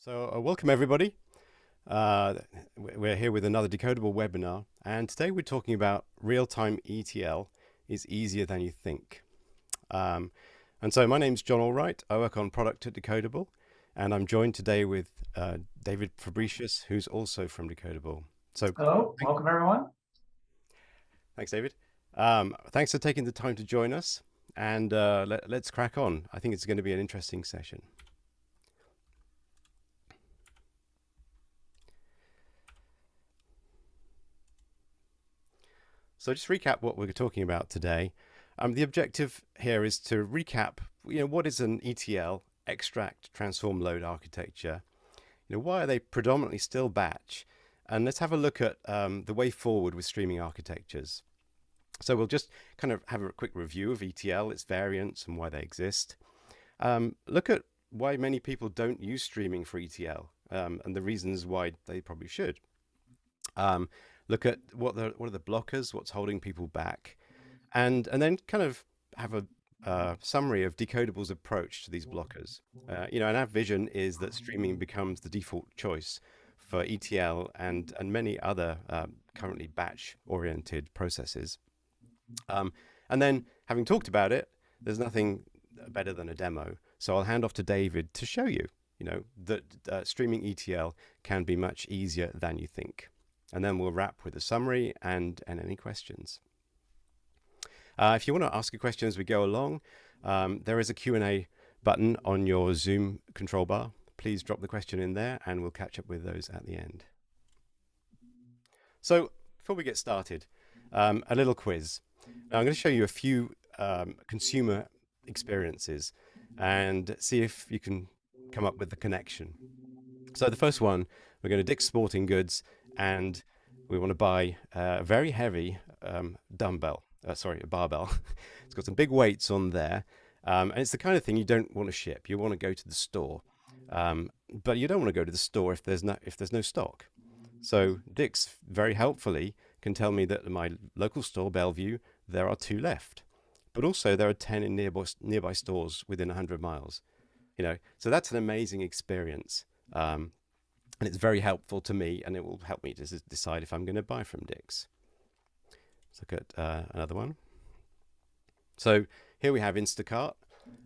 Welcome everybody. We're here with another Decodable webinar, and today we're talking about real-time ETL is easier than you think. And so my name's John Allwright. I work on product at Decodable, and I'm joined today with David Fabricius, who's also from Decodable. So Hello, welcome everyone. thanks, David. Thanks for taking the time to join us, and let's crack on. I think it's going to be an interesting session. So just recap what we're talking about today. The objective here is to recap, what is an ETL, extract, transform, load architecture? Why are they predominantly still batch? And let's have a look at the way forward with streaming architectures. So we'll just kind of have a quick review of ETL, its variants, and why they exist. Look at why many people don't use streaming for ETL, and the reasons why they probably should. Look at what are the blockers, what's holding people back, and then kind of have a summary of Decodable's approach to these blockers. And our vision is that streaming becomes the default choice for ETL and many other currently batch-oriented processes. And then, having talked about it, there's nothing better than a demo. So I'll hand off to David to show you, that streaming ETL can be much easier than you think. And then we'll wrap with a summary and any questions. If you want to ask a question as we go along, there is a Q&A button on your Zoom control bar. Please drop the question in there and we'll catch up with those at the end. So before we get started, a little quiz. Now I'm going to show you a few consumer experiences and see if you can come up with the connection. So the first one, we're going to Dick's Sporting Goods, and we want to buy a very heavy a barbell. It's got some big weights on there, and it's the kind of thing you don't want to ship. You want to go to the store, but you don't want to go to the store if there's no stock. So Dick's very helpfully can tell me that at my local store, Bellevue, there are 2 left, but also there are 10 in nearby stores within 100 miles. So that's an amazing experience. And it's very helpful to me, and it will help me to decide if I'm going to buy from Dick's. Let's look at another one. So here we have Instacart,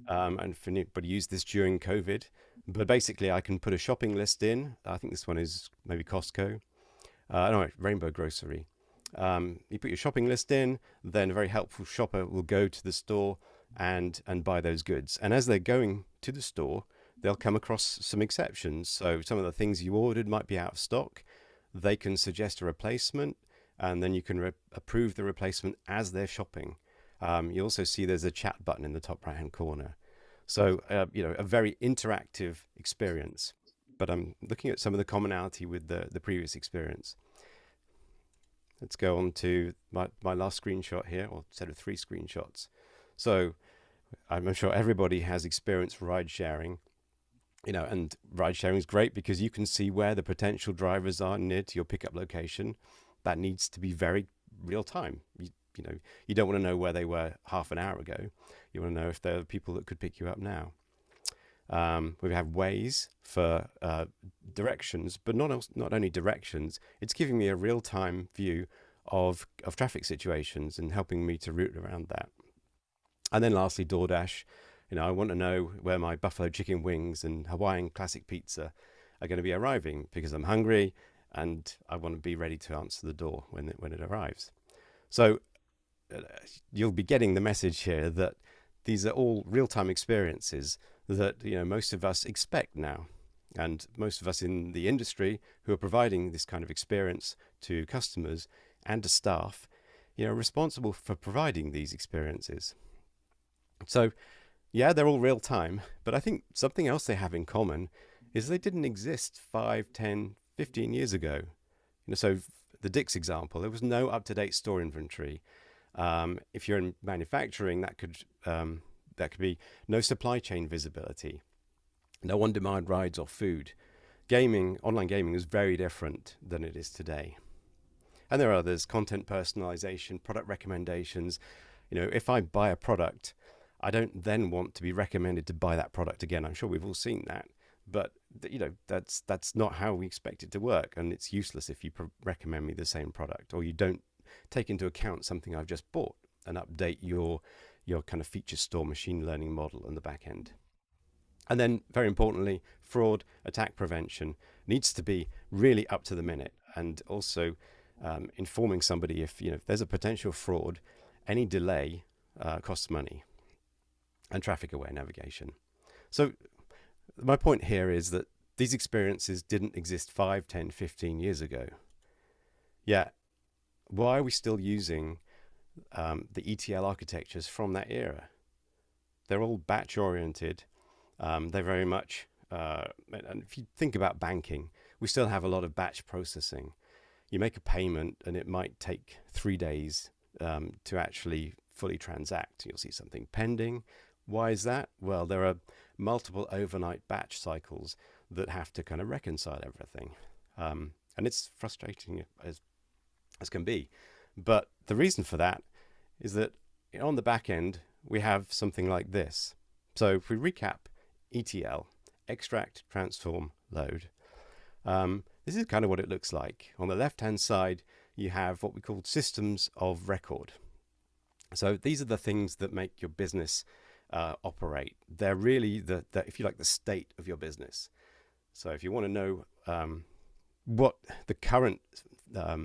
and if anybody used this during COVID, but basically I can put a shopping list in. I think this one is maybe Costco. No, Rainbow Grocery. You put your shopping list in, then a very helpful shopper will go to the store and buy those goods. And as they're going to the store, they'll come across some exceptions. So some of the things you ordered might be out of stock. They can suggest a replacement, and then you can approve the replacement as they're shopping. You also see there's a chat button in the top right-hand corner. So, a very interactive experience. But I'm looking at some of the commonality with the previous experience. Let's go on to my last screenshot here, or set of 3 screenshots. So I'm sure everybody has experienced ride sharing. And ride sharing is great because you can see where the potential drivers are near to your pickup location. That needs to be very real time. You don't want to know where they were half an hour ago. You want to know if there are people that could pick you up now. We have Waze for directions, but not only directions. It's giving me a real time view of traffic situations and helping me to route around that. And then lastly, DoorDash. I want to know where my buffalo chicken wings and Hawaiian classic pizza are going to be arriving because I'm hungry and I want to be ready to answer the door when it arrives. So you'll be getting the message here that these are all real-time experiences that most of us expect now, and most of us in the industry who are providing this kind of experience to customers and to staff, are responsible for providing these experiences. So yeah, they're all real time, but I think something else they have in common is they didn't exist 5, 10, 15 years ago. So the Dick's example, there was no up-to-date store inventory. If you're in manufacturing, that could be no supply chain visibility, no on-demand rides or food. Online gaming is very different than it is today. And there are others: content personalization, product recommendations. If I buy a product, I don't then want to be recommended to buy that product again. I'm sure we've all seen that. but that's not how we expect it to work, and it's useless if you recommend me the same product, or you don't take into account something I've just bought and update your kind of feature store machine learning model on the back end. And then, very importantly, fraud attack prevention needs to be really up to the minute, and also informing somebody if there's a potential fraud, any delay costs money, and traffic aware navigation. So my point here is that these experiences didn't exist 5, 10, 15 years ago. Yeah, why are we still using the ETL architectures from that era? They're all batch oriented. They're very much, and if you think about banking, we still have a lot of batch processing. You make a payment and it might take 3 days to actually fully transact. You'll see something pending. Why is that? Well, there are multiple overnight batch cycles that have to kind of reconcile everything. And it's frustrating as can be. But the reason for that is that on the back end, we have something like this. So if we recap ETL, extract, transform, load, this is kind of what it looks like. On the left-hand side, you have what we call systems of record. So these are the things that make your business operate. They're really the if you like, the state of your business. So if you want to know what the current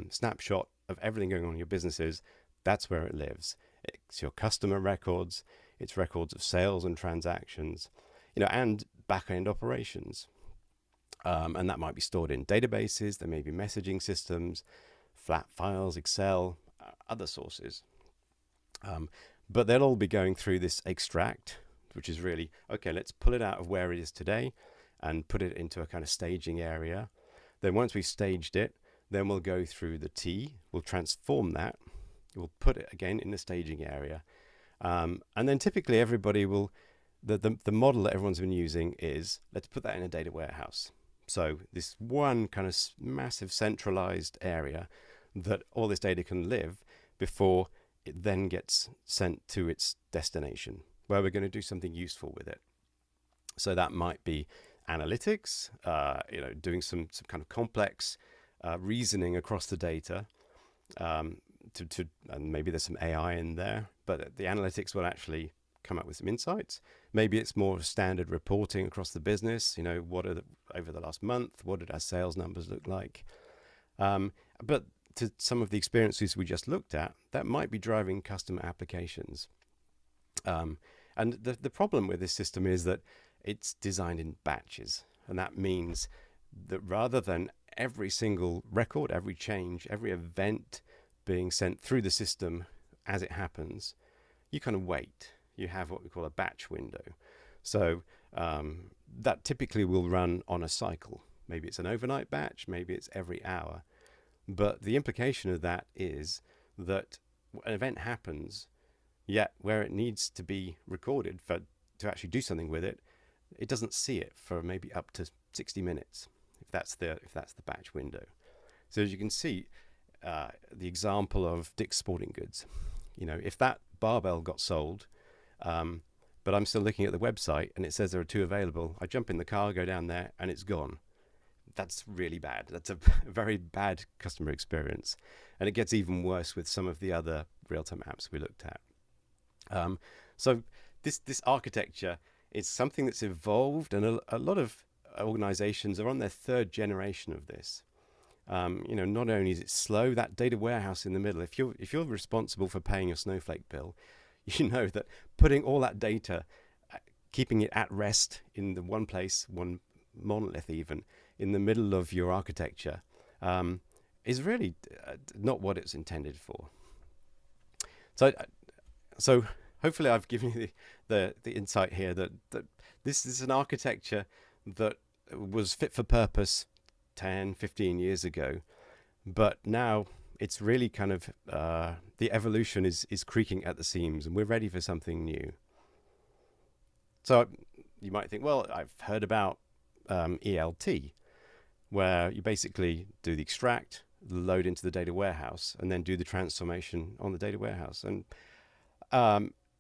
snapshot of everything going on in your business is, that's where it lives. It's your customer records, it's records of sales and transactions, and back-end operations. And that might be stored in databases, there may be messaging systems, flat files, Excel, other sources. But they'll all be going through this extract, which is really, okay, let's pull it out of where it is today and put it into a kind of staging area. Then once we've staged it, then we'll go through the T, we'll transform that, we'll put it again in the staging area. And then typically everybody will, the model that everyone's been using is, let's put that in a data warehouse. So this one kind of massive centralized area that all this data can live before it then gets sent to its destination, where we're going to do something useful with it. So that might be analytics, doing some kind of complex reasoning across the data, and maybe there's some AI in there, but the analytics will actually come up with some insights. Maybe it's more standard reporting across the business. What are over the last month, what did our sales numbers look like? But to some of the experiences we just looked at, that might be driving customer applications. And the problem with this system is that it's designed in batches. And that means that rather than every single record, every change, every event being sent through the system as it happens, you kind of wait. You have what we call a batch window. So that typically will run on a cycle. Maybe it's an overnight batch, maybe it's every hour. But the implication of that is that an event happens, yet where it needs to be recorded to actually do something with it, it doesn't see it for maybe up to 60 minutes, if that's the batch window. So as you can see, the example of Dick's Sporting Goods, if that barbell got sold, but I'm still looking at the website and it says there are 2 available, I jump in the car, go down there, and it's gone. That's really bad. That's a very bad customer experience. And it gets even worse with some of the other real-time apps we looked at. So this architecture is something that's evolved, and a lot of organizations are on their 3rd generation of this. Not only is it slow, that data warehouse in the middle, if you're responsible for paying your Snowflake bill, you know that putting all that data, keeping it at rest in the one place, one monolith even, in the middle of your architecture, is really not what it's intended for. So hopefully I've given you the insight here that this is an architecture that was fit for purpose 10, 15 years ago, but now it's really kind of the evolution is creaking at the seams, and we're ready for something new. So you might think, well, I've heard about ELT, where you basically do the extract, load into the data warehouse, and then do the transformation on the data warehouse. And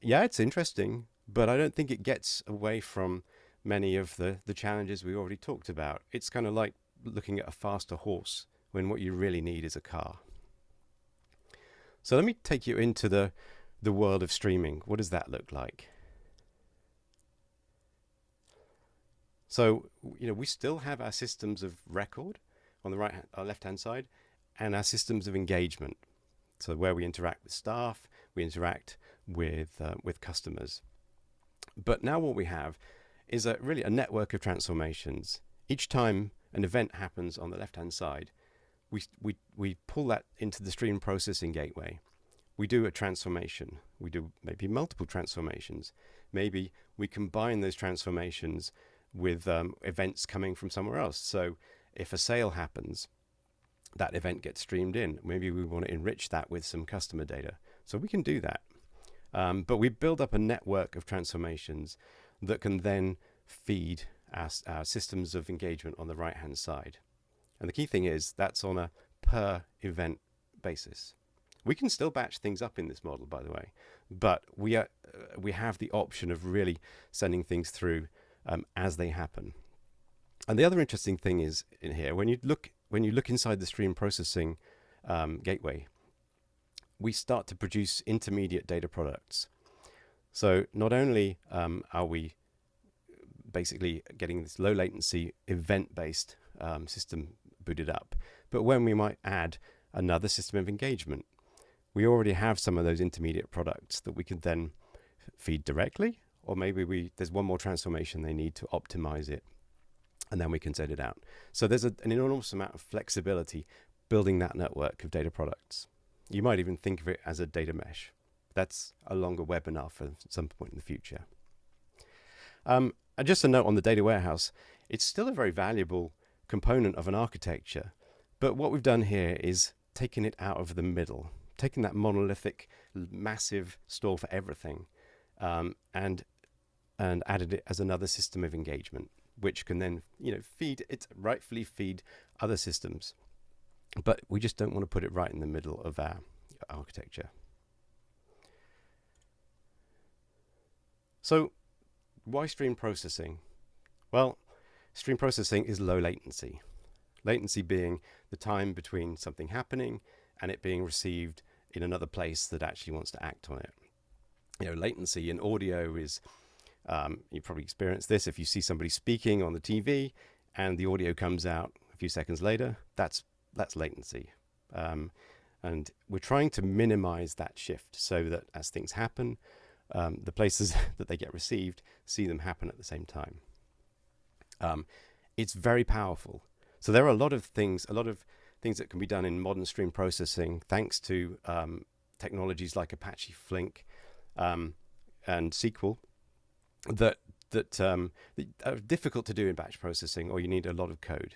yeah, it's interesting, but I don't think it gets away from many of the challenges we already talked about. It's kind of like looking at a faster horse when what you really need is a car. So let me take you into the world of streaming. What does that look like? So, we still have our systems of record on the left-hand side, and our systems of engagement. So where we interact with staff, we interact with customers. But now what we have is really a network of transformations. Each time an event happens on the left-hand side, we pull that into the stream processing gateway. We do a transformation. We do maybe multiple transformations. Maybe we combine those transformations with events coming from somewhere else. So if a sale happens, that event gets streamed in. Maybe we want to enrich that with some customer data. So we can do that. But we build up a network of transformations that can then feed our systems of engagement on the right-hand side. And the key thing is that's on a per event basis. We can still batch things up in this model, by the way, but we have the option of really sending things through as they happen. And the other interesting thing is in here, when you look inside the stream processing gateway, we start to produce intermediate data products. So not only are we basically getting this low latency event-based system booted up, but when we might add another system of engagement, we already have some of those intermediate products that we can then feed directly, or maybe there's one more transformation they need to optimize it, and then we can send it out. So there's an enormous amount of flexibility building that network of data products. You might even think of it as a data mesh. That's a longer webinar for some point in the future. And just a note on the data warehouse, it's still a very valuable component of an architecture, but what we've done here is taken it out of the middle, taken that monolithic, massive store for everything, and added it as another system of engagement, which can then rightfully feed other systems. But we just don't want to put it right in the middle of our architecture. So why stream processing? Well, stream processing is low latency. Latency being the time between something happening and it being received in another place that actually wants to act on it. Latency in audio is, you probably experienced this, if you see somebody speaking on the TV and the audio comes out a few seconds later, that's latency. And we're trying to minimize that shift so that as things happen, the places that they get received see them happen at the same time. It's very powerful. So there are a lot of things that can be done in modern stream processing thanks to technologies like Apache Flink and SQL that are difficult to do in batch processing, or you need a lot of code.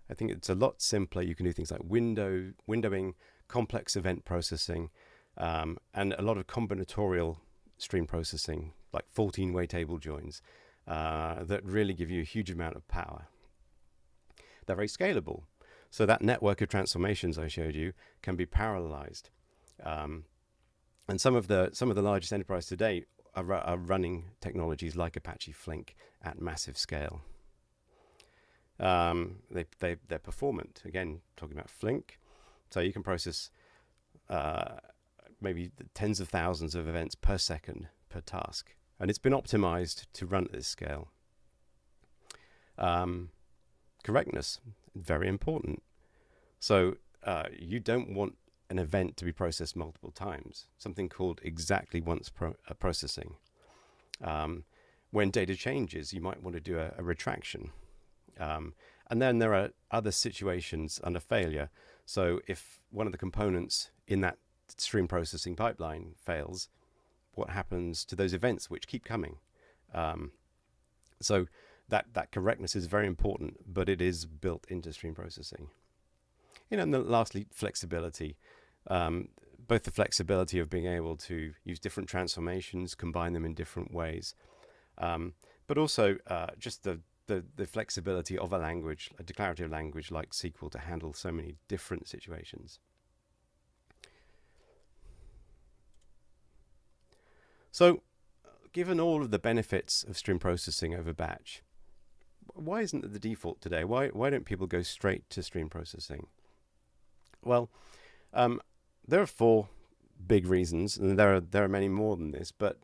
I think it's a lot simpler. You can do things like windowing, complex event processing, and a lot of combinatorial stream processing, like 14-way table joins, that really give you a huge amount of power. They're very scalable. So that network of transformations I showed you can be parallelized. And some of the largest enterprises today are running technologies like Apache Flink at massive scale. They're performant. Again, talking about Flink. So you can process maybe tens of thousands of events per second per task. And it's been optimized to run at this scale. Correctness, very important. So you don't want an event to be processed multiple times, something called exactly once processing. When data changes, you might want to do a retraction. And then there are other situations under failure. So if one of the components in that stream processing pipeline fails, what happens to those events which keep coming? So that correctness is very important, but it is built into stream processing. And then lastly, flexibility. Both the flexibility of being able to use different transformations, combine them in different ways, but also just the flexibility of a language, a declarative language like SQL, to handle so many different situations. So given all of the benefits of stream processing over batch, why isn't it the default today? Why don't people go straight to stream processing? Well, there are four big reasons, and there are many more than this. But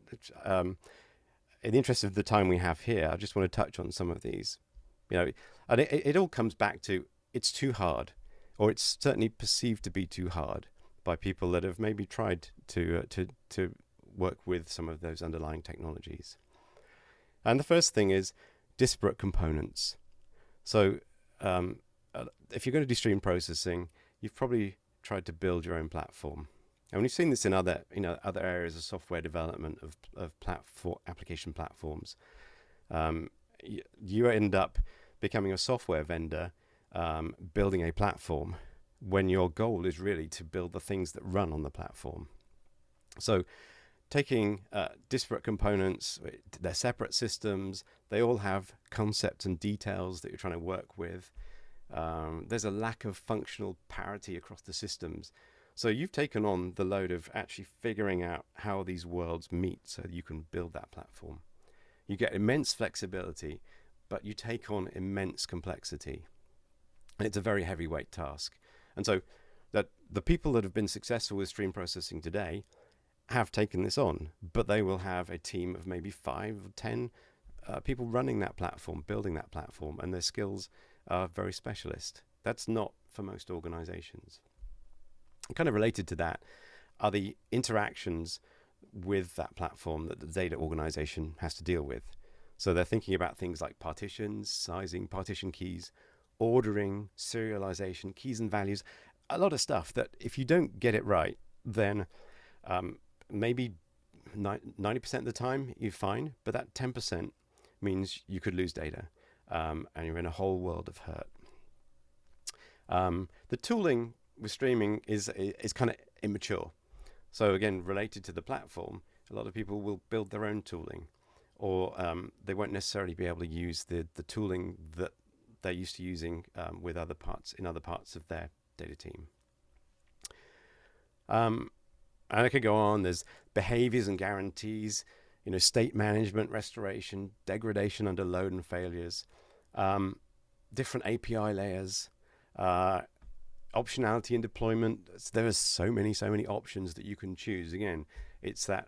in the interest of the time we have here, I just want to touch on some of these. And it all comes back to it's too hard, or it's certainly perceived to be too hard by people that have maybe tried to work with some of those underlying technologies. And the first thing is disparate components. So if you're going to do stream processing, you've probably tried to build your own platform. And we've seen this in other areas of software development of application platforms. You end up becoming a software vendor, building a platform, when your goal is really to build the things that run on the platform. So taking disparate components, they're separate systems, they all have concepts and details that you're trying to work with. There's a lack of functional parity across the systems. So you've taken on the load of actually figuring out how these worlds meet so that you can build that platform. You get immense flexibility, but you take on immense complexity. And it's a very heavyweight task. And so that the people that have been successful with stream processing today have taken this on, but they will have a team of maybe 5 or 10 people running that platform, building that platform, and their skills are very specialist. That's not for most organizations. Kind of related to that are the interactions with that platform that the data organization has to deal with. So they're thinking about things like partitions, sizing, partition keys, ordering, serialization, keys and values, a lot of stuff that if you don't get it right, then maybe 90% of the time you're fine, but that 10% means you could lose data, and you're in a whole world of hurt. The tooling with streaming is kind of immature. So again, related to the platform, a lot of people will build their own tooling, or they won't necessarily be able to use the tooling that they're used to using with other parts of their data team. And I could go on. There's behaviors and guarantees, state management, restoration, degradation under load and failures, different API layers, optionality in deployment. There are so many options that you can choose. Again, it's that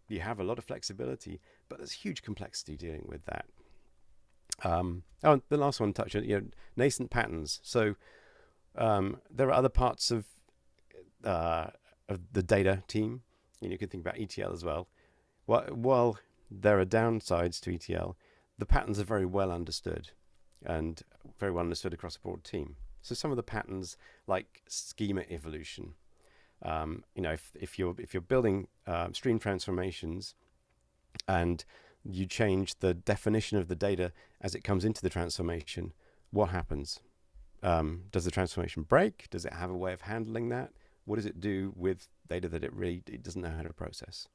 you have a lot of flexibility, but there's huge complexity dealing with that. The last one touched on nascent patterns. So there are other parts of the data team. You can think about ETL as well. While there are downsides to ETL, the patterns are very well understood, and very well understood across a broad team. So some of the patterns, like schema evolution, if you're building stream transformations, and you change the definition of the data as it comes into the transformation, what happens? Does the transformation break? Does it have a way of handling that? What does it do with data that it doesn't know how to process?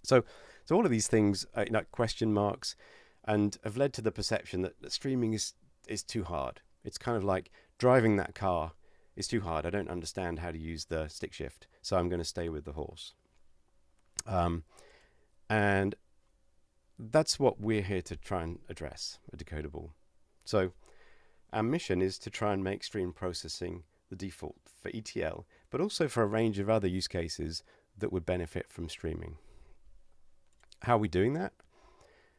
So all of these things, question marks, and have led to the perception that streaming is too hard. It's kind of like driving that car is too hard. I don't understand how to use the stick shift, so I'm going to stay with the horse. And that's what we're here to try and address at Decodable. So our mission is to try and make stream processing the default for ETL, but also for a range of other use cases that would benefit from streaming. How are we doing that?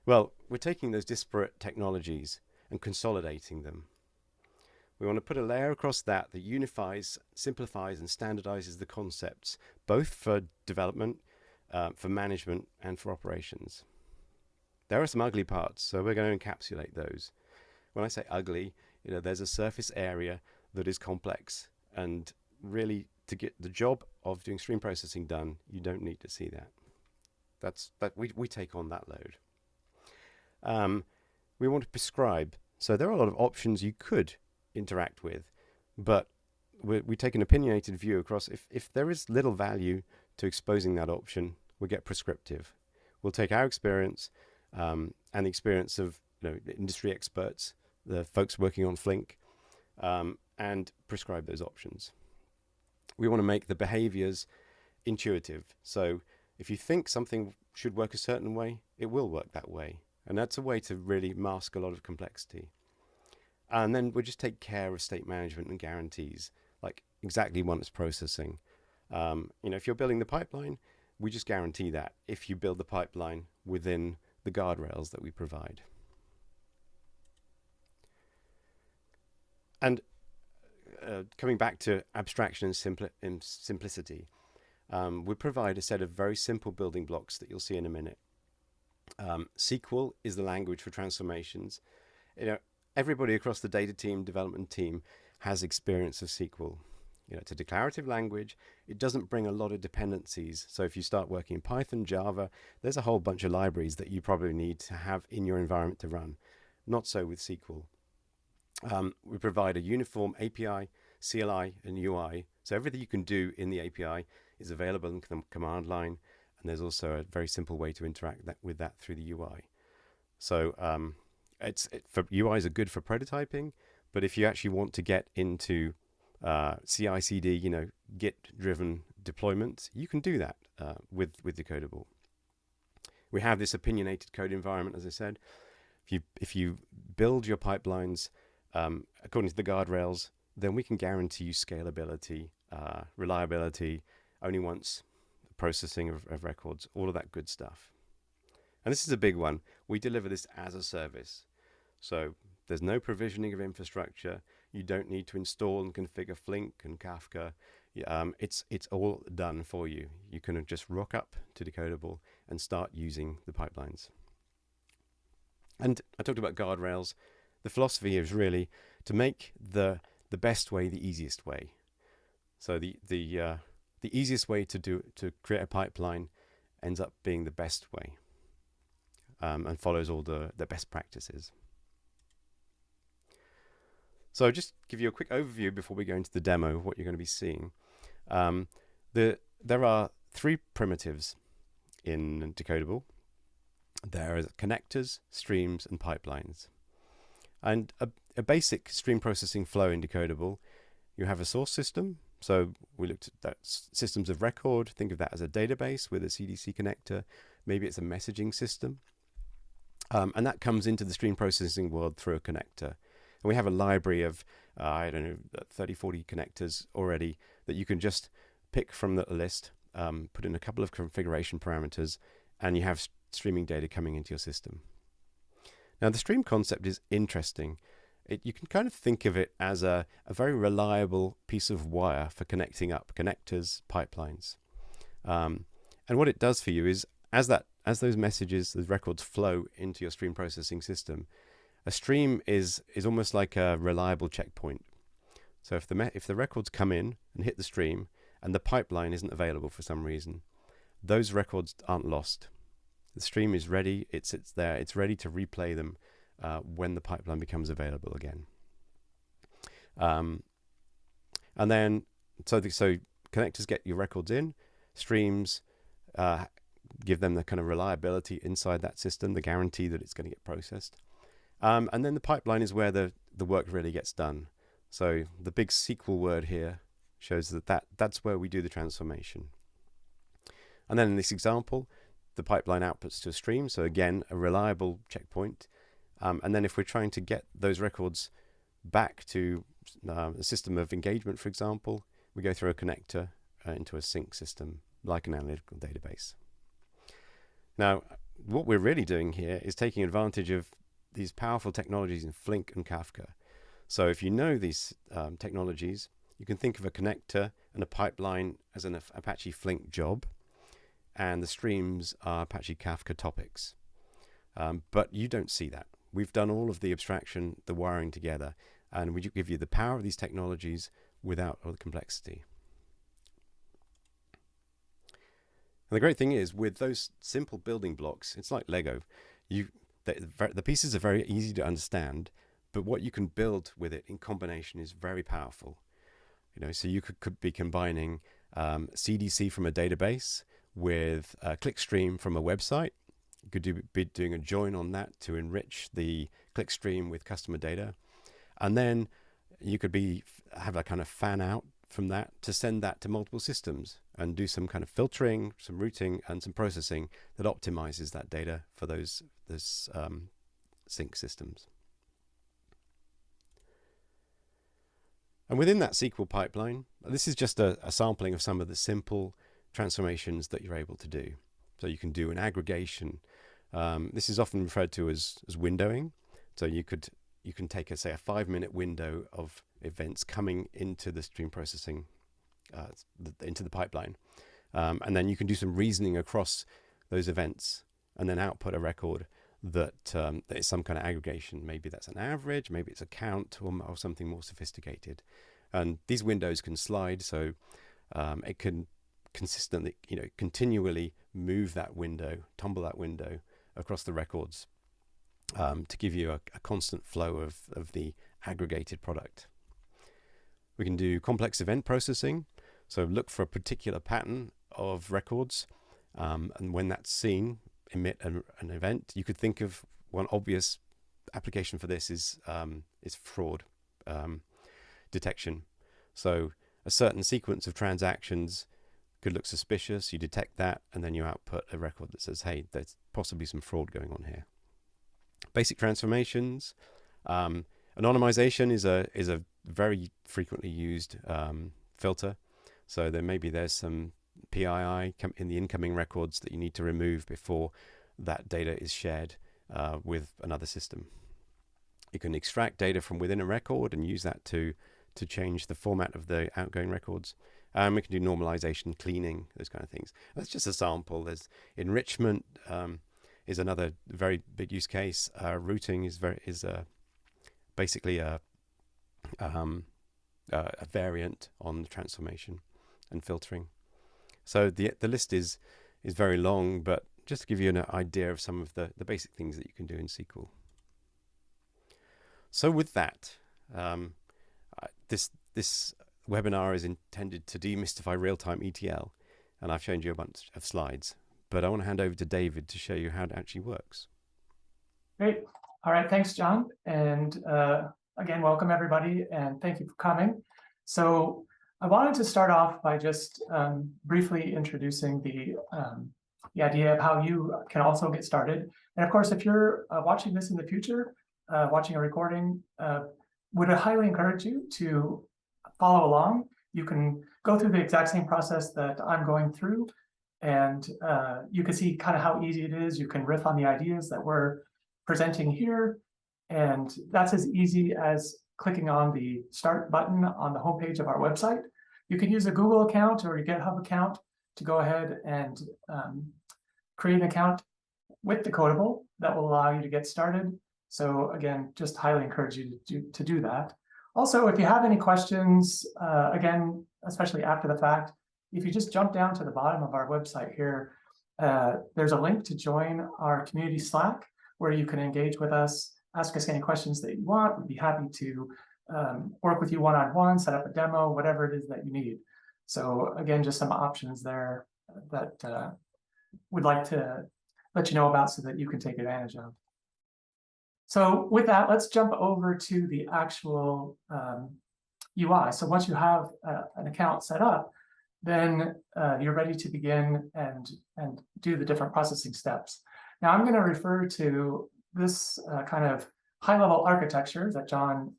Well, we're taking those disparate technologies and consolidating them. We want to put a layer across that unifies, simplifies, and standardizes the concepts, both for development, for management, and for operations. There are some ugly parts, so we're going to encapsulate those. When I say ugly, there's a surface area that is complex, and really, to get the job of doing stream processing done, you don't need to see that. We take on that load. We want to prescribe. So there are a lot of options you could interact with, but we take an opinionated view across. If there is little value to exposing that option, we get prescriptive. We'll take our experience and the experience of industry experts, the folks working on Flink, and prescribe those options. We want to make the behaviors intuitive. So if you think something should work a certain way, it will work that way. And that's a way to really mask a lot of complexity. And then we just take care of state management and guarantees, like exactly what it's processing. If you're building the pipeline, we just guarantee that if you build the pipeline within the guardrails that we provide. And coming back to abstraction and simplicity, we provide a set of very simple building blocks that you'll see in a minute. SQL is the language for transformations. Everybody across the data team, development team has experience of SQL. It's a declarative language. It doesn't bring a lot of dependencies. So if you start working in Python, Java, there's a whole bunch of libraries that you probably need to have in your environment to run. Not so with SQL. We provide a uniform API, CLI, and UI. So everything you can do in the API is available in the command line. And there's also a very simple way to interact with that through the UI. So UIs are good for prototyping, but if you actually want to get into CI/CD, Git-driven deployment, you can do that with Decodable. We have this opinionated code environment, as I said. If you build your pipelines according to the guardrails, then we can guarantee you scalability, reliability, only once processing of records, all of that good stuff. And this is a big one. We deliver this as a service. So there's no provisioning of infrastructure. You don't need to install and configure Flink and Kafka. It's all done for you. You can just rock up to Decodable and start using the pipelines. And I talked about guardrails. The philosophy is really to make the best way the easiest way. So the easiest way to create a pipeline ends up being the best way, and follows all the best practices. So just give you a quick overview before we go into the demo of what you're going to be seeing. There are 3 primitives in Decodable. There are connectors, streams, and pipelines. And a basic stream processing flow in Decodable, you have a source system. So we looked at that systems of record. Think of that as a database with a CDC connector. Maybe it's a messaging system. And that comes into the stream processing world through a connector. And we have a library of, 30, 40 connectors already that you can just pick from the list, put in a couple of configuration parameters, and you have streaming data coming into your system. Now, the stream concept is interesting. You can kind of think of it as a very reliable piece of wire for connecting up connectors, pipelines. And what it does for you is, as those messages, those records flow into your stream processing system, a stream is almost like a reliable checkpoint. So if the records come in and hit the stream and the pipeline isn't available for some reason, those records aren't lost. The stream is ready, it sits there, it's ready to replay them when the pipeline becomes available again. And then, so connectors get your records in, streams give them the kind of reliability inside that system, the guarantee that it's going to get processed. And then the pipeline is where the work really gets done. So the big SQL word here shows that's where we do the transformation. And then in this example, the pipeline outputs to a stream. So again, a reliable checkpoint. And then if we're trying to get those records back to a system of engagement, for example, we go through a connector into a sync system, like an analytical database. Now, what we're really doing here is taking advantage of these powerful technologies in Flink and Kafka. So if you know these technologies, you can think of a connector and a pipeline as an Apache Flink job, and the streams are Apache Kafka topics. But you don't see that. We've done all of the abstraction, the wiring together, and we give you the power of these technologies without all the complexity. And the great thing is, with those simple building blocks, it's like Lego. The pieces are very easy to understand, but what you can build with it in combination is very powerful. So you could be combining CDC from a database with a clickstream from a website. You could be doing a join on that to enrich the clickstream with customer data. And then you could have a kind of fan out from that to send that to multiple systems and do some kind of filtering, some routing, and some processing that optimizes that data for those sync systems. And within that SQL pipeline, this is just a sampling of some of the simple transformations that you're able to do. So you can do an aggregation. This is often referred to as windowing. So you can take say a 5-minute window of events coming into the stream processing, into the pipeline, and then you can do some reasoning across those events, and then output a record that is some kind of aggregation. Maybe that's an average, maybe it's a count, or something more sophisticated. And these windows can slide, so it can consistently, continually move that window, tumble that window across the records to give you a constant flow of the aggregated product. We can do complex event processing, so look for a particular pattern of records, and when that's seen, emit an event. You could think of one obvious application for this is fraud detection. So a certain sequence of transactions could look suspicious, you detect that, and then you output a record that says, hey, there's possibly some fraud going on here. Basic transformations. Anonymization is a very frequently used filter. So there's some PII in the incoming records that you need to remove before that data is shared with another system. You can extract data from within a record and use that to change the format of the outgoing records. We can do normalization, cleaning, those kind of things. That's just a sample. There's enrichment is another very big use case. Routing is basically a variant on the transformation and filtering. So the list is very long, but just to give you an idea of some of the basic things that you can do in SQL. So with that, this webinar is intended to demystify real-time ETL, and I've shown you a bunch of slides, but I want to hand over to David to show you how it actually works. Great. All right, thanks, John. And again, welcome everybody, and thank you for coming. So I wanted to start off by just briefly introducing the idea of how you can also get started. And of course, if you're watching this in the future, watching a recording, would highly encourage you to follow along. You can go through the exact same process that I'm going through, and you can see kind of how easy it is. You can riff on the ideas that we're presenting here, and that's as easy as clicking on the Start button on the homepage of our website. You can use a Google account or a GitHub account to go ahead and create an account with Decodable that will allow you to get started. So again, just highly encourage you to do that. Also, if you have any questions, again, especially after the fact, if you just jump down to the bottom of our website here, there's a link to join our community Slack where you can engage with us, ask us any questions that you want. We'd be happy to work with you one-on-one, set up a demo, whatever it is that you need. So again, just some options there that we'd like to let you know about so that you can take advantage of. So with that, let's jump over to the actual UI. So once you have an account set up, then you're ready to begin and do the different processing steps. Now I'm going to refer to this kind of high-level architecture that John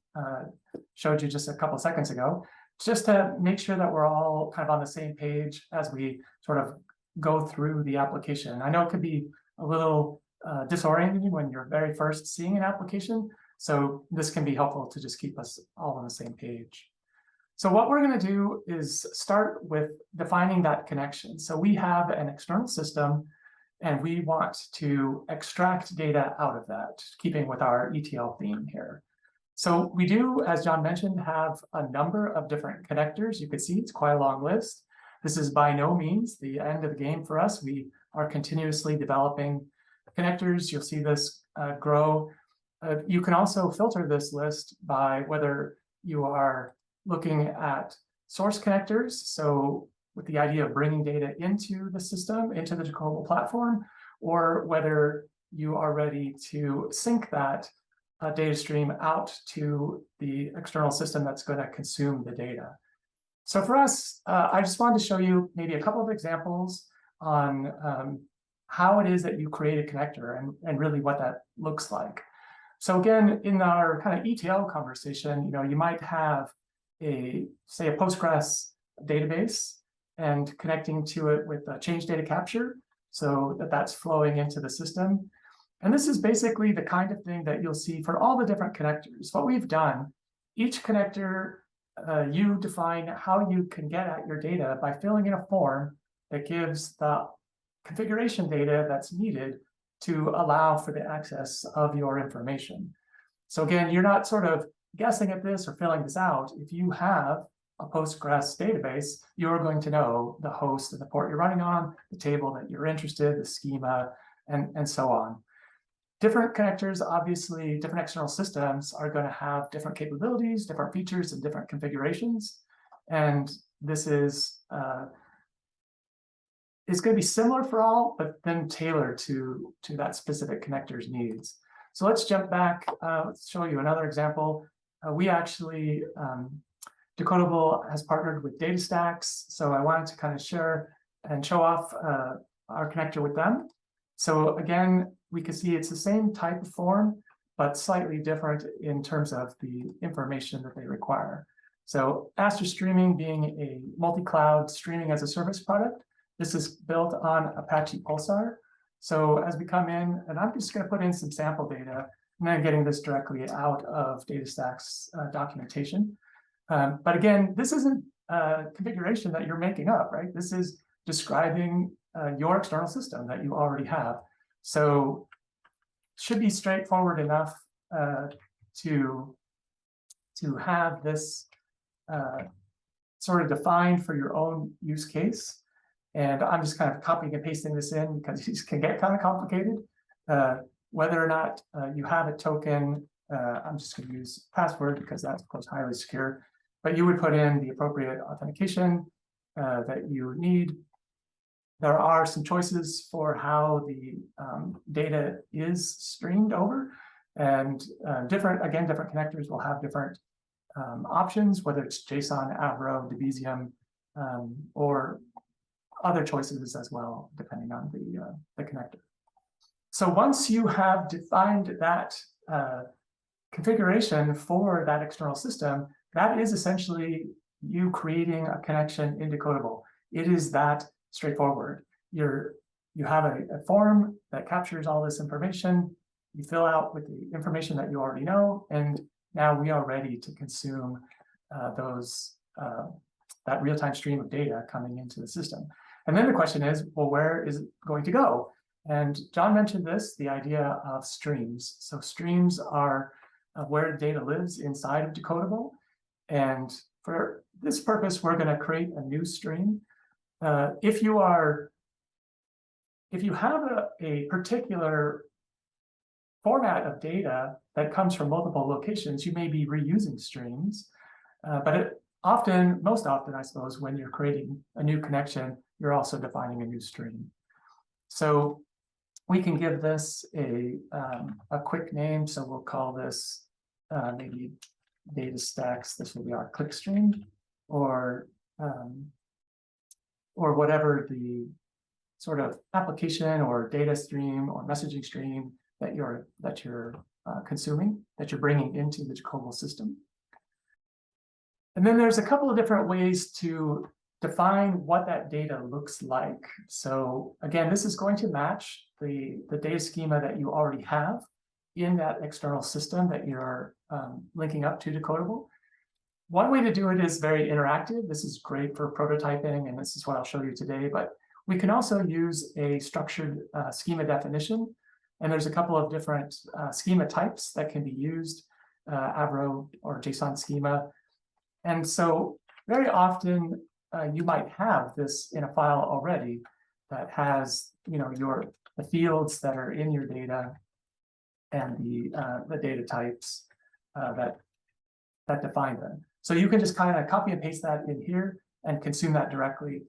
showed you just a couple seconds ago, just to make sure that we're all kind of on the same page as we sort of go through the application. I know it could be a little disorienting when you're very first seeing an application, so this can be helpful to just keep us all on the same page. So what we're going to do is start with defining that connection. So we have an external system, and we want to extract data out of that, keeping with our ETL theme here. So we do, as John mentioned, have a number of different connectors. You can see it's quite a long list. This is by no means the end of the game for us. We are continuously developing connectors. You'll see this grow. You can also filter this list by whether you are looking at source connectors, so with the idea of bringing data into the system, into the Decodable platform, or whether you are ready to sync that data stream out to the external system that's going to consume the data. So for us, I just wanted to show you maybe a couple of examples on how it is that you create a connector and really what that looks like. So again, in our kind of ETL conversation, you might have say a Postgres database and connecting to it with a change data capture so that that's flowing into the system. And this is basically the kind of thing that you'll see for all the different connectors. What we've done, each connector, you define how you can get at your data by filling in a form that gives the configuration data that's needed to allow for the access of your information. So again, you're not sort of guessing at this or filling this out. If you have a Postgres database, you're going to know the host and the port you're running on, the table that you're interested, the schema, and so on. Different connectors, obviously, different external systems are going to have different capabilities, different features, and different configurations. And this is it's going to be similar for all, but then tailored to that specific connector's needs. So let's jump back. Let's show you another example. We actually, Decodable has partnered with DataStax. So I wanted to kind of share and show off our connector with them. So again, we can see it's the same type of form, but slightly different in terms of the information that they require. So Aster Streaming being a multi-cloud streaming as a service product, this is built on Apache Pulsar. So as we come in, and I'm just going to put in some sample data, and then getting this directly out of DataStax documentation. But again, this isn't a configuration that you're making up, right? This is describing your external system that you already have. So should be straightforward enough to have this sort of defined for your own use case. And I'm just kind of copying and pasting this in because these can get kind of complicated. Whether or not you have a token, I'm just going to use password because that's, of course, highly secure. But you would put in the appropriate authentication that you need. There are some choices for how the data is streamed over. And different connectors will have different options, whether it's JSON, Avro, Debezium, or other choices as well, depending on the connector. So once you have defined that configuration for that external system, that is essentially you creating a connection in Decodable. It is that straightforward. You have a form that captures all this information. You fill out with the information that you already know, and now we are ready to consume that real-time stream of data coming into the system. And then the question is, well, where is it going to go? And John mentioned this, the idea of streams. So streams are where data lives inside of Decodable. And for this purpose, we're going to create a new stream. If you have a particular format of data that comes from multiple locations, you may be reusing streams. But most often, I suppose, when you're creating a new connection, you're also defining a new stream. So we can give this a quick name. So we'll call this maybe DataStax. This will be our click stream, or whatever the sort of application or data stream or messaging stream that you're consuming, that you're bringing into the Decodable system. And then there's a couple of different ways to define what that data looks like. So again, this is going to match the data schema that you already have in that external system that you're linking up to Decodable. One way to do it is very interactive. This is great for prototyping, and this is what I'll show you today. But we can also use a structured schema definition. And there's a couple of different schema types that can be used, Avro or JSON schema. And so very often you might have this in a file already that has the fields that are in your data and the data types that define them. So you can just kind of copy and paste that in here and consume that directly.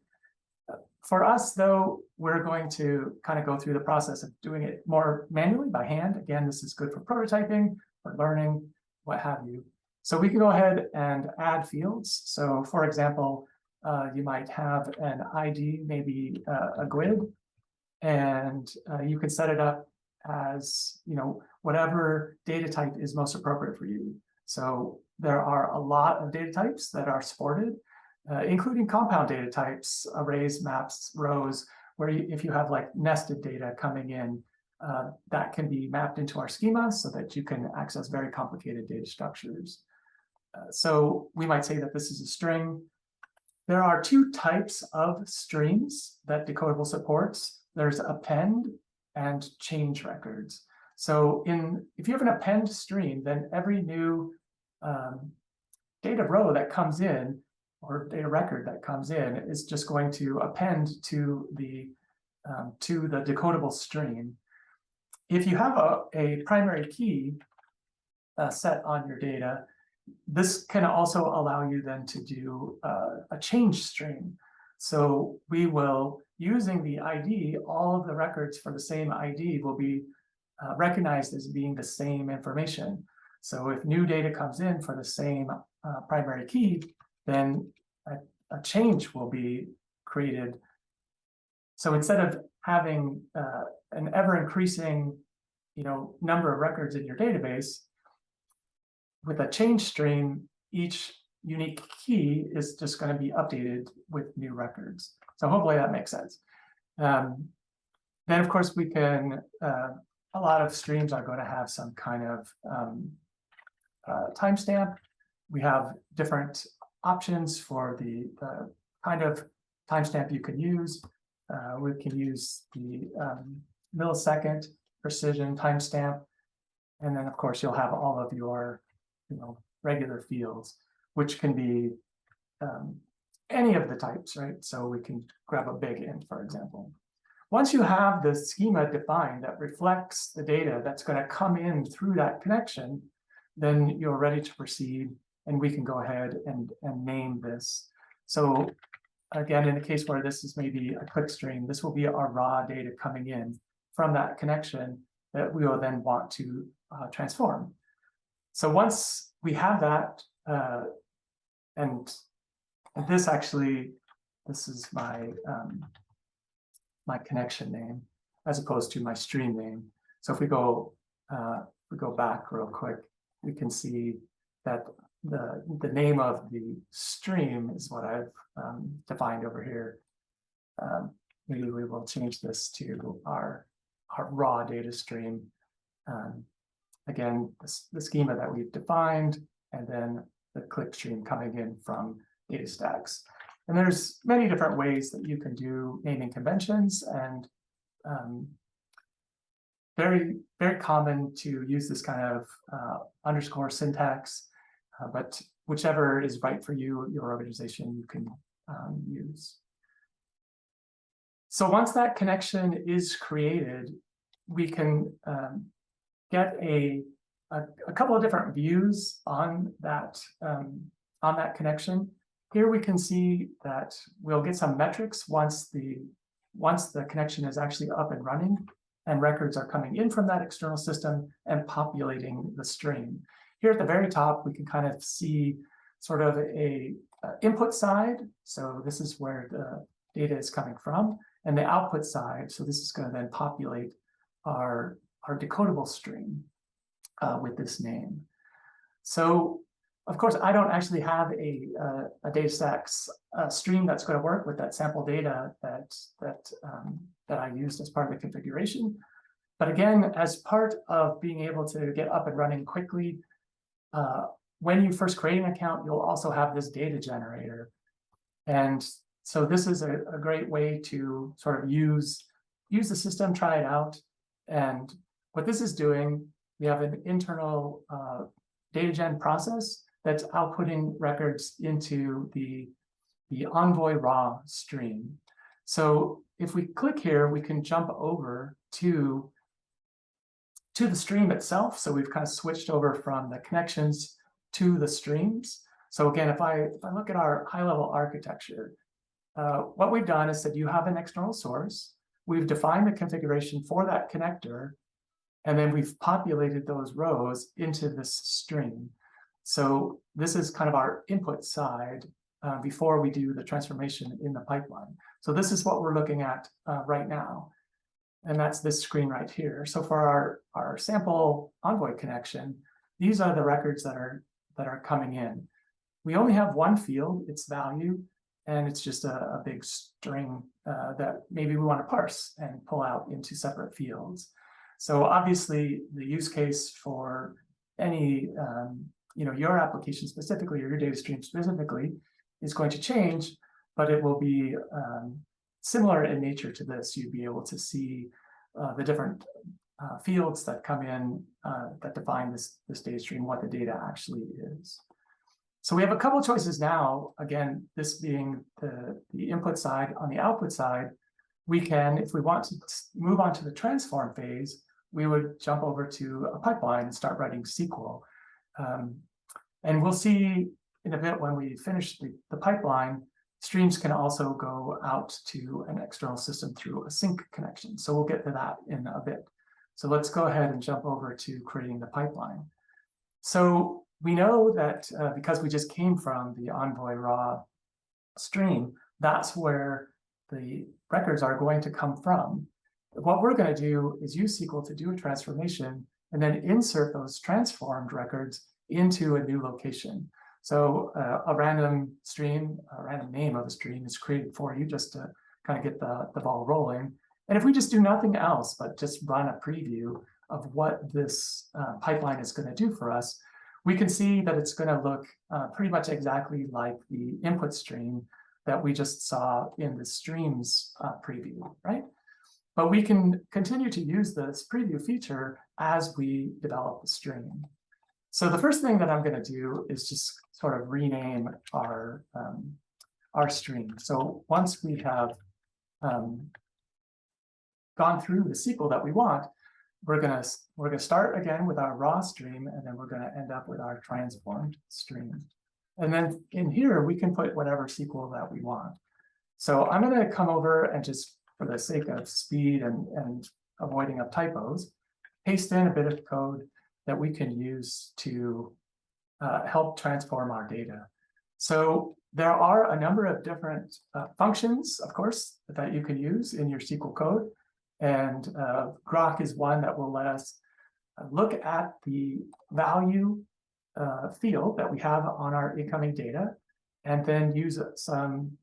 For us, though, we're going to kind of go through the process of doing it more manually by hand. Again, this is good for prototyping, for learning, what have you. So we can go ahead and add fields. So for example, you might have an ID, maybe a GUID, and you can set it up as, whatever data type is most appropriate for you. So there are a lot of data types that are supported, including compound data types, arrays, maps, rows, where if you have like nested data coming in, that can be mapped into our schema so that you can access very complicated data structures. So we might say that this is a string. There are two types of streams that Decodable supports. There's append and change records. So if you have an append stream, then every new data row that comes in, or data record that comes in, is just going to append to the decodable stream. If you have a primary key set on your data, this can also allow you then to do a change stream. So we will, using the ID, all of the records for the same ID will be recognized as being the same information. So if new data comes in for the same primary key, then a change will be created. So instead of having an ever-increasing, number of records in your database, with a change stream, each unique key is just going to be updated with new records. So hopefully that makes sense. Then, of course, we can, a lot of streams are going to have some kind of timestamp. We have different options for the kind of timestamp you can use. We can use the millisecond precision timestamp. And then, of course, you'll have all of your regular fields, which can be any of the types, right? So we can grab a big int, for example. Once you have the schema defined that reflects the data that's going to come in through that connection, then you're ready to proceed, and we can go ahead and name this. So again, in the case where this is maybe a click stream, this will be our raw data coming in from that connection that we will then want to transform. So once we have that, and this is my my connection name as opposed to my stream name. So if we go back real quick, we can see that the name of the stream is what I've defined over here. Maybe we will change this to our raw data stream. Again, the schema that we've defined, and then the click stream coming in from data stacks. And there's many different ways that you can do naming conventions, and very, very common to use this kind of underscore syntax, but whichever is right for you, your organization, you can use. So once that connection is created, we can get a couple of different views on that connection. Here we can see that we'll get some metrics once the connection is actually up and running, and records are coming in from that external system and populating the stream. Here at the very top, we can kind of see sort of a input side. So this is where the data is coming from, and the output side. So this is going to then populate our decodable stream with this name. So of course, I don't actually have a data stacks stream that's going to work with that sample data that I used as part of the configuration. But again, as part of being able to get up and running quickly, when you first create an account, you'll also have this data generator. And so this is a great way to sort of use the system, try it out. And what this is doing, we have an internal data gen process that's outputting records into the Envoy raw stream. So if we click here, we can jump over to the stream itself. So we've kind of switched over from the connections to the streams. So again, if I look at our high-level architecture, what we've done is that you have an external source. We've defined the configuration for that connector, and then we've populated those rows into this stream. So this is kind of our input side before we do the transformation in the pipeline. So this is what we're looking at right now. And that's this screen right here. So for our sample Envoy connection, these are the records that are coming in. We only have one field, its value, and it's just a big string that maybe we want to parse and pull out into separate fields. So obviously, the use case for any your application specifically or your data stream specifically is going to change, but it will be similar in nature to this. You'd be able to see the different fields that come in that define this data stream, what the data actually is. So we have a couple of choices now. Again, this being the input side. On the output side, we can, if we want to move on to the transform phase, we would jump over to a pipeline and start writing SQL. And we'll see in a bit when we finish the pipeline, streams can also go out to an external system through a sync connection. So we'll get to that in a bit. So let's go ahead and jump over to creating the pipeline. So we know that because we just came from the Envoy raw stream, that's where the records are going to come from. What we're going to do is use SQL to do a transformation and then insert those transformed records into a new location. So a random stream, a random name of a stream is created for you just to kind of get the ball rolling. And if we just do nothing else but just run a preview of what this pipeline is going to do for us, we can see that it's going to look pretty much exactly like the input stream that we just saw in the streams preview, right? But we can continue to use this preview feature as we develop the stream. So the first thing that I'm going to do is just sort of rename our stream. So once we have gone through the SQL that we want, we're gonna start again with our raw stream, and then we're gonna end up with our transformed stream. And then in here, we can put whatever SQL that we want. So I'm gonna come over and just, for the sake of speed and avoiding of typos, paste in a bit of code that we can use to help transform our data. So there are a number of different functions, of course, that you can use in your SQL code. And Grok is one that will let us look at the value field that we have on our incoming data, and then use some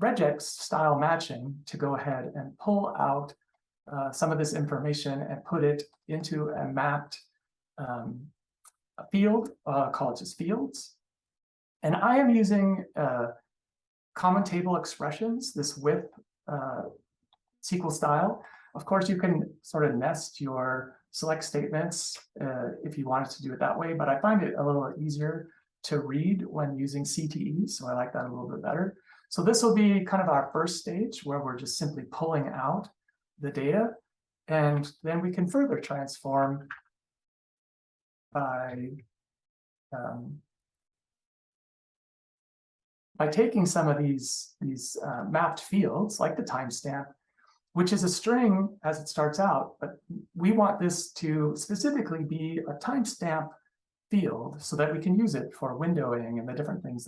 regex style matching to go ahead and pull out some of this information and put it into a mapped field called just fields. And I am using common table expressions, this with SQL style. Of course, you can sort of nest your select statements if you wanted to do it that way, but I find it a little easier to read when using CTE, so I like that a little bit better. So this will be kind of our first stage where we're just simply pulling out the data, and then we can further transform by taking some of these mapped fields, like the timestamp, which is a string as it starts out, but we want this to specifically be a timestamp field so that we can use it for windowing and the different things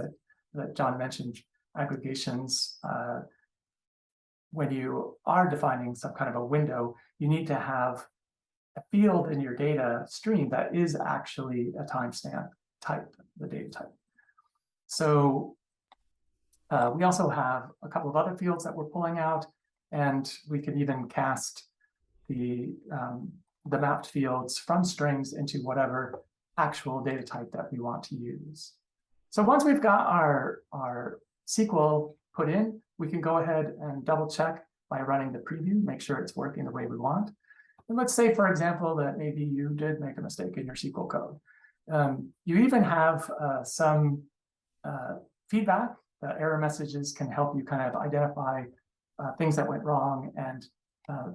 that John mentioned, aggregations. When you are defining some kind of a window, you need to have a field in your data stream that is actually a timestamp type, the data type. So we also have a couple of other fields that we're pulling out, and we can even cast the mapped fields from strings into whatever actual data type that we want to use. So once we've got our SQL put in, we can go ahead and double check by running the preview, make sure it's working the way we want. And let's say, for example, that maybe you did make a mistake in your SQL code. You even have some feedback. Error messages can help you kind of identify things that went wrong, and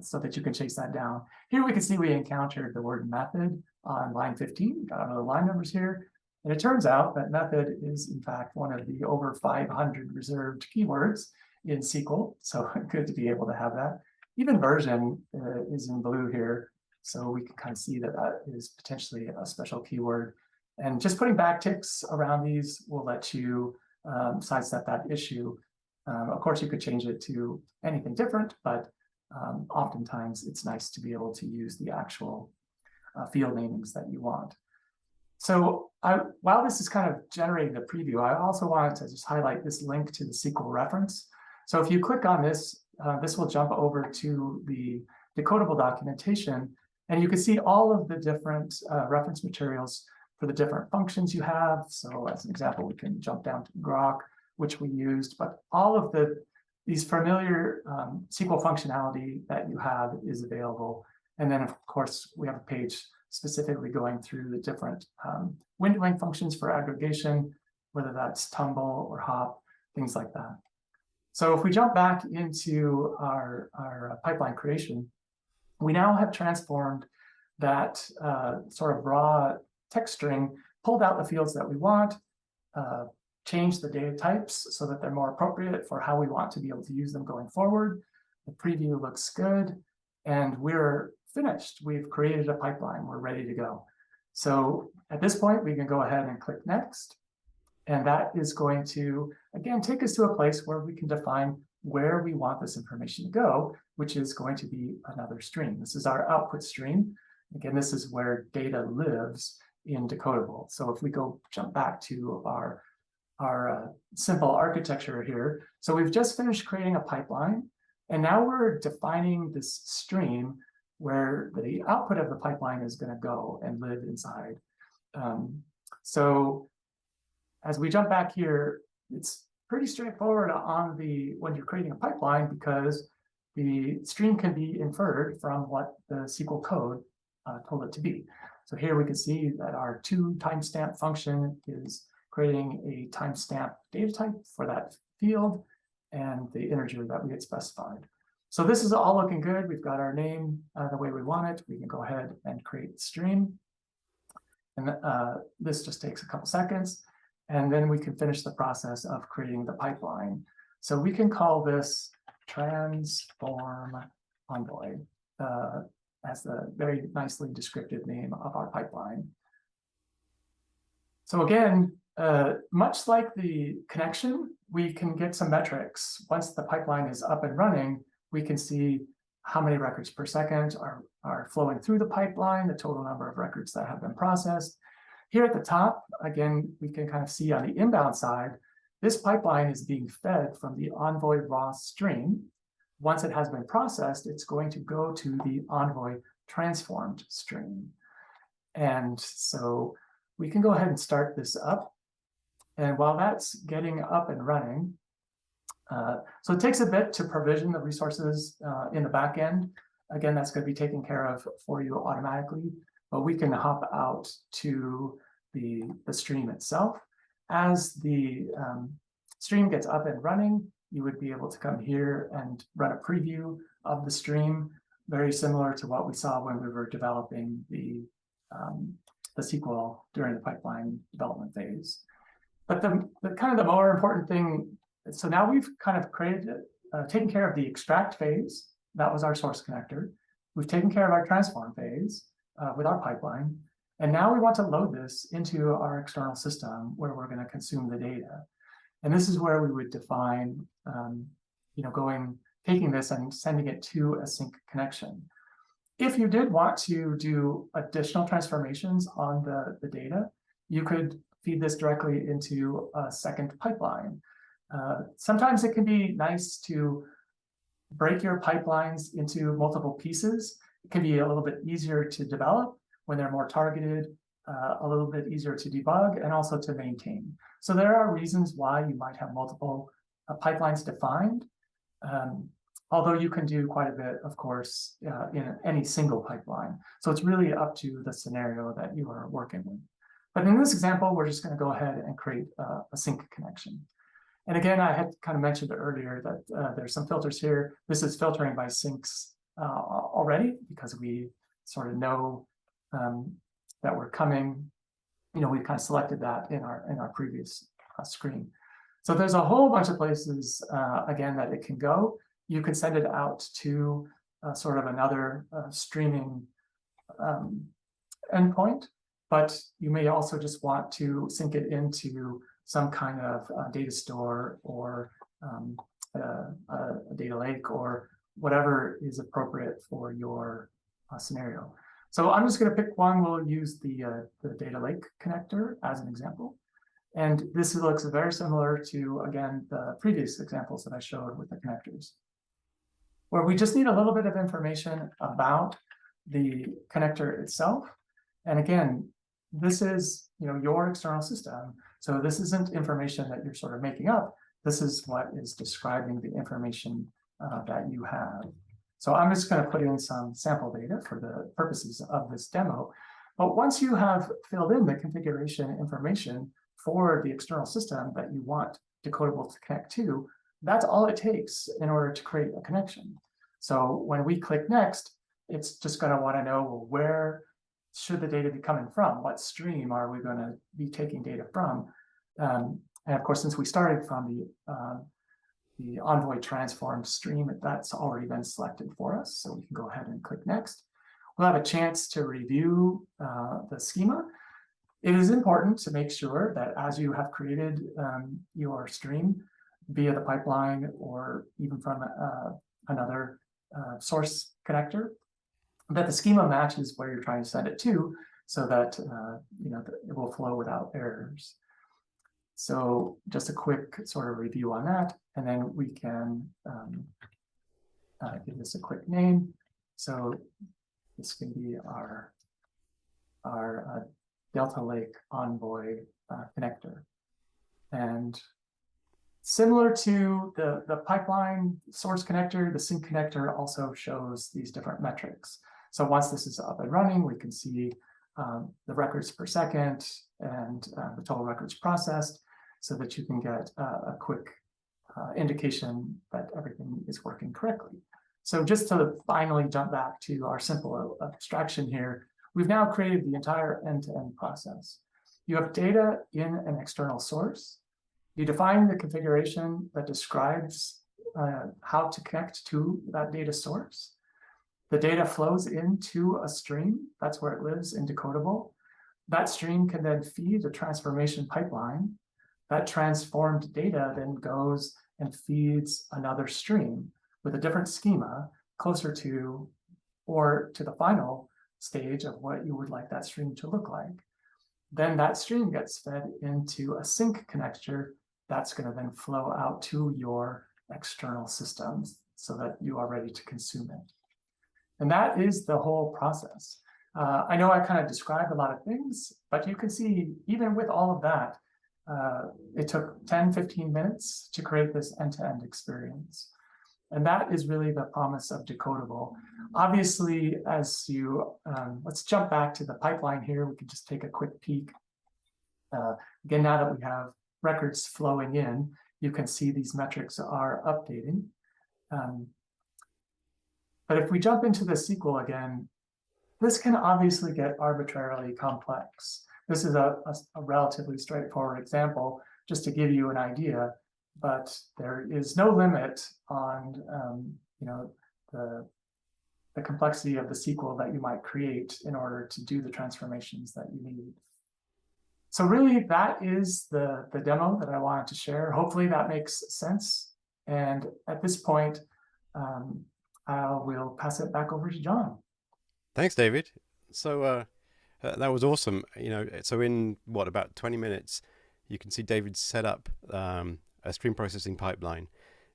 so that you can chase that down. Here we can see we encountered the word method on line 15. Got another line numbers here. And it turns out that method is, in fact, one of the over 500 reserved keywords in SQL. So good to be able to have that. Even version is in blue here. So we can kind of see that that is potentially a special keyword. And just putting backticks around these will let you sidestep that issue. Of course, you could change it to anything different, but oftentimes it's nice to be able to use the actual field namings that you want. So while this is kind of generating the preview, I also wanted to just highlight this link to the SQL reference. So if you click on this, this will jump over to the Decodable documentation, and you can see all of the different reference materials for the different functions you have. So as an example, we can jump down to grok, which we used, but all of these familiar SQL functionality that you have is available. And then of course, we have a page specifically going through the different windowing functions for aggregation, whether that's tumble or hop, things like that. So if we jump back into our pipeline creation, we now have transformed that sort of raw text string, pulled out the fields that we want, changed the data types so that they're more appropriate for how we want to be able to use them going forward. The preview looks good, and we're finished. We've created a pipeline. We're ready to go. So at this point, we can go ahead and click Next. And that is going to, again, take us to a place where we can define where we want this information to go, which is going to be another stream. This is our output stream. Again, this is where data lives in Decodable. So if we jump back to our simple architecture here. So we've just finished creating a pipeline, and now we're defining this stream where the output of the pipeline is going to go and live inside. So as we jump back here, it's pretty straightforward when you're creating a pipeline, because the stream can be inferred from what the SQL code told it to be. So here we can see that our toTimestamp function is creating a timestamp data type for that field and the integer that we had specified. So this is all looking good. We've got our name the way we want it. We can go ahead and create the stream. And this just takes a couple seconds. And then we can finish the process of creating the pipeline. So we can call this transform envoy as the very nicely descriptive name of our pipeline. So again, much like the connection, we can get some metrics. Once the pipeline is up and running, we can see how many records per second are flowing through the pipeline, the total number of records that have been processed. Here at the top, again, we can kind of see on the inbound side, this pipeline is being fed from the Envoy raw stream. Once it has been processed, it's going to go to the Envoy transformed stream. And so we can go ahead and start this up. And while that's getting up and running, so it takes a bit to provision the resources in the back end. Again, that's going to be taken care of for you automatically, but we can hop out to the stream itself. As the stream gets up and running, you would be able to come here and run a preview of the stream, very similar to what we saw when we were developing the SQL during the pipeline development phase. But the kind of the more important thing, so now we've kind of taken care of the extract phase. That was our source connector. We've taken care of our transform phase with our pipeline. And now we want to load this into our external system where we're going to consume the data. And this is where we would define, taking this and sending it to a sync connection. If you did want to do additional transformations on the data, you could feed this directly into a second pipeline. Sometimes it can be nice to break your pipelines into multiple pieces. It can be a little bit easier to develop when they're more targeted, a little bit easier to debug, and also to maintain. So there are reasons why you might have multiple pipelines defined, although you can do quite a bit, of course, in any single pipeline. So it's really up to the scenario that you are working with. But in this example, we're just going to go ahead and create a sync connection. And again, I had kind of mentioned earlier that there's some filters here. This is filtering by syncs already, because we sort of know that we're coming. We've kind of selected that in our previous screen. So there's a whole bunch of places, again, that it can go. You can send it out to sort of another streaming endpoint. but you may also just want to sync it into some kind of data store or a data lake or whatever is appropriate for your scenario. So I'm just going to pick one. We'll use the data lake connector as an example. And this looks very similar to, again, the previous examples that I showed with the connectors, where we just need a little bit of information about the connector itself. And again, this is your external system. So this isn't information that you're sort of making up. This is what is describing the information that you have. So I'm just going to put in some sample data for the purposes of this demo. But once you have filled in the configuration information for the external system that you want Decodable to connect to, that's all it takes in order to create a connection. So when we click next, it's just going to want to know, well, where should the data be coming from? What stream are we going to be taking data from? And of course, since we started from the Envoy transformed stream, that's already been selected for us. So we can go ahead and click next. We'll have a chance to review the schema. It is important to make sure that as you have created your stream via the pipeline or even from another source connector, that the schema matches where you're trying to send it to, so that it will flow without errors. So just a quick sort of review on that, and then we can give this a quick name. So this can be our Delta Lake Envoy connector. And similar to the pipeline source connector, the sync connector also shows these different metrics. So once this is up and running, we can see the records per second and the total records processed, so that you can get a quick indication that everything is working correctly. So just to finally jump back to our simple abstraction here, we've now created the entire end-to-end process. You have data in an external source. You define the configuration that describes how to connect to that data source. The data flows into a stream. That's where it lives in Decodable. That stream can then feed a transformation pipeline. That transformed data then goes and feeds another stream with a different schema closer to, or to the final stage of what you would like that stream to look like. Then that stream gets fed into a sync connector that's going to then flow out to your external systems so that you are ready to consume it. And that is the whole process. I know I kind of described a lot of things, but you can see even with all of that, it took 10, 15 minutes to create this end-to-end experience. And that is really the promise of Decodable. Obviously, as you, let's jump back to the pipeline here. We can just take a quick peek. Again, now that we have records flowing in, you can see these metrics are updating. But if we jump into the SQL again, this can obviously get arbitrarily complex. This is a relatively straightforward example, just to give you an idea, but there is no limit on the complexity of the SQL that you might create in order to do the transformations that you need. So really, that is the demo that I wanted to share. Hopefully that makes sense. And at this point, I will pass it back over to John. Thanks, David. So that was awesome. So in about 20 minutes, you can see David set up a stream processing pipeline,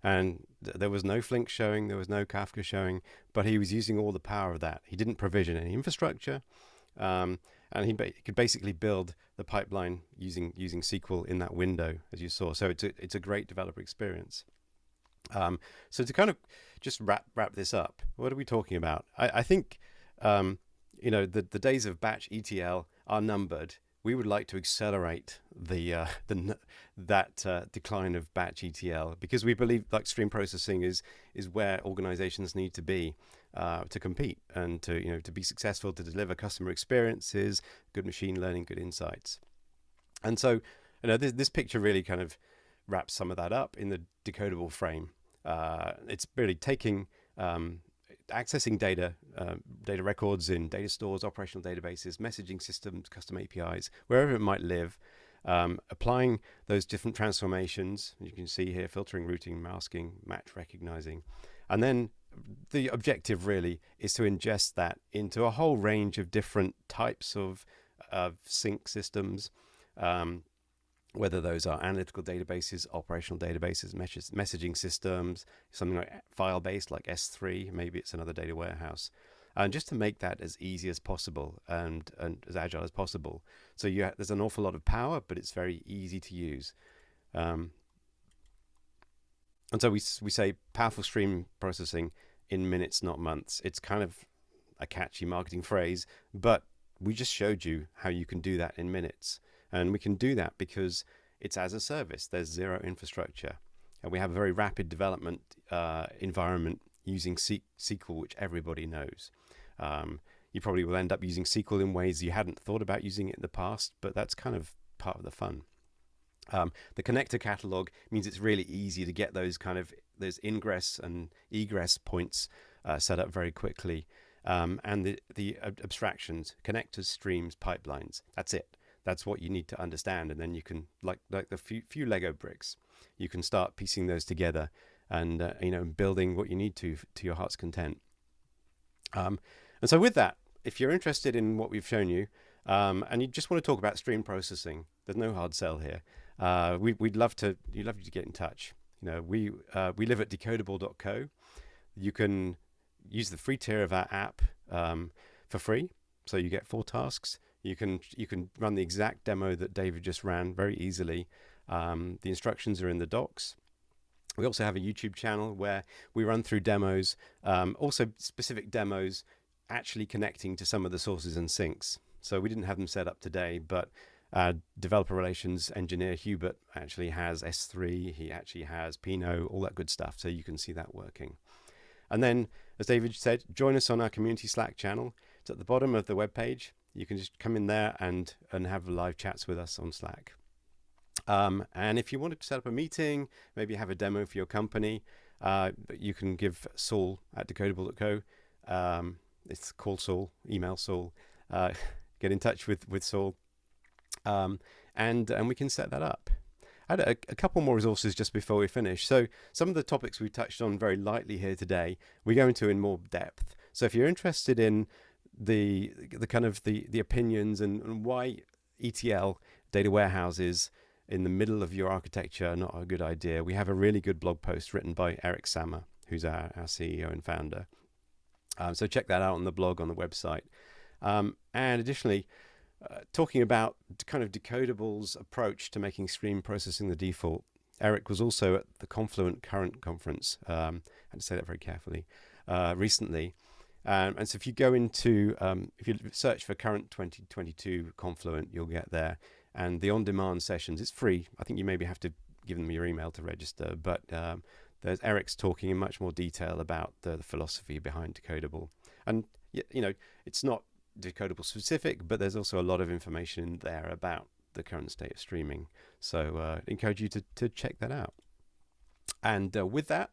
and there was no Flink showing, there was no Kafka showing, but he was using all the power of that. He didn't provision any infrastructure, and he could basically build the pipeline using SQL in that window, as you saw. So it's a great developer experience. So to kind of just wrap this up, what are we talking about? I think the days of batch ETL are numbered. We would like to accelerate that decline of batch ETL, because we believe like stream processing is where organizations need to be to compete and to be successful, to deliver customer experiences, good machine learning, good insights. And so this picture really kind of wraps some of that up in the decodable frame. It's really taking accessing data, data records in data stores, operational databases, messaging systems, custom APIs, wherever it might live, applying those different transformations. You can see here, filtering, routing, masking, match recognizing. And then the objective really is to ingest that into a whole range of different types of sync systems, whether those are analytical databases, operational databases, messaging systems, something like file-based like S3, maybe it's another data warehouse. And just to make that as easy as possible and as agile as possible. So there's an awful lot of power, but it's very easy to use. And so we say powerful stream processing in minutes, not months. It's kind of a catchy marketing phrase, but we just showed you how you can do that in minutes. And we can do that because it's as a service. There's zero infrastructure. And we have a very rapid development environment using SQL, which everybody knows. You probably will end up using SQL in ways you hadn't thought about using it in the past, but that's kind of part of the fun. The connector catalog means it's really easy to get those ingress and egress points set up very quickly. And the abstractions, connectors, streams, pipelines, that's it. That's what you need to understand. And then you can, like the few Lego bricks, you can start piecing those together and, building what you need to your heart's content. And so with that, if you're interested in what we've shown you, and you just want to talk about stream processing, there's no hard sell here. You'd love to get in touch. We live at decodable.co. You can use the free tier of our app for free, so you get 4 tasks. You can run the exact demo that David just ran very easily. The instructions are in the docs. We also have a YouTube channel where we run through demos, also specific demos actually connecting to some of the sources and syncs. So we didn't have them set up today, but developer relations engineer Hubert actually has S3, he actually has Pinot, all that good stuff. So you can see that working. And then, as David said, join us on our community Slack channel. It's at the bottom of the webpage. You can just come in there and have live chats with us on Slack. And if you wanted to set up a meeting, maybe have a demo for your company, you can give Saul at decodable.co. It's call Saul, email Saul, get in touch with Saul, and we can set that up. I had a couple more resources just before we finish. So some of the topics we touched on very lightly here today, we go into in more depth. So if you're interested in the opinions and why ETL data warehouses in the middle of your architecture are not a good idea, we have a really good blog post written by Eric Sammer, who's our CEO and founder. So check that out on the blog on the website. And additionally, talking about kind of Decodable's approach to making stream processing the default, Eric was also at the Confluent Current conference. I had to say that very carefully, recently. And so if you go into, if you search for Current 2022 Confluent, you'll get there. And the on-demand sessions, it's free. I think you maybe have to give them your email to register, but there's Eric's talking in much more detail about the philosophy behind Decodable. And, it's not Decodable specific, but there's also a lot of information in there about the current state of streaming. So I encourage you to check that out. And with that,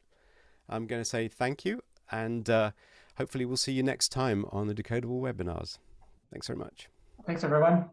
I'm going to say thank you, and hopefully we'll see you next time on the Decodable webinars. Thanks very much. Thanks, everyone.